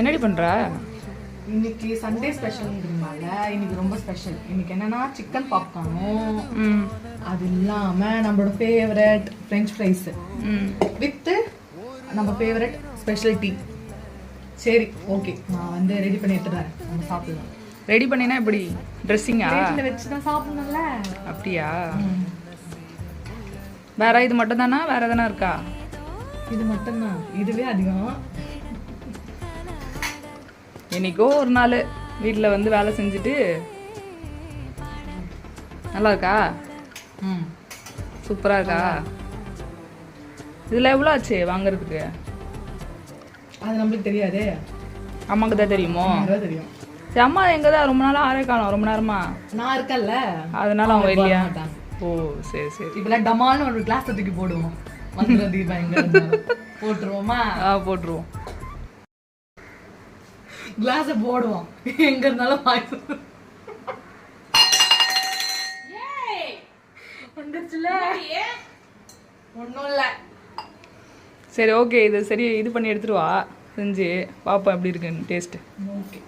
என்னடி பண்ற? இன்னைக்கு சண்டே ஸ்பெஷல்ங்கிறதுனால இன்னைக்கு ரொம்ப ஸ்பெஷல். இன்னைக்கு என்னன்னா சிக்கன் பாப்கார்னும் அது இல்லாம நம்மளோட ஃபேவரட் ஃப்ரெஞ்ச் ஃப்ரைஸ் வித் நம்ம ஃபேவரட் ஸ்பெஷல் டீ. சரி ஓகே, நான் வந்து ரெடி பண்ணி எடுத்துறேன், நம்ம சாப்பிடலாம். ரெடி பண்ணினா எப்படி? ட்ரெஸ்ஸிங்கா வச்சு தான் சாப்பிடணும்ல. அப்படியா? வேற இது மட்டும் தானா, வேற எதனா இருக்கா? இது மட்டும்தான், இதுவே அதிகம். என்னைக்கோ ஒரு நாள் வீட்டில் வந்து வேலை செஞ்சுட்டு நல்லா இருக்கா? சூப்பராக இருக்கா? இதில் எவ்வளோ ஆச்சு வாங்குறதுக்கு? அது நம்மளுக்கு தெரியாதே, அம்மாவுக்கு தான் தெரியுமோ? தெரியும். சரி, அம்மா எங்கே தான் ரொம்ப நாளாக ஆரே காணும், ரொம்ப நேரமா நான் இருக்கேன்ல, அதனால அவங்க இல்லையா? ஓ சரி சரி. இப்பெல்லாம் டமால்னு ஒரு கிளாஸ் தூக்கி போடுவோம், மந்திர தீபம் எங்க போட்டுருவோமா? போட்டுருவோம். கிளாஸ போடுவோம், எங்க இருந்தாலும் வந்துருச்சுல. ஒன்றும் இல்லை. சரி ஓகே, இது சரி, இது பண்ணி எடுத்துட்டு வா, செஞ்சு பாப்பா எப்படி இருக்குன்னு டேஸ்ட்டு. ஓகே.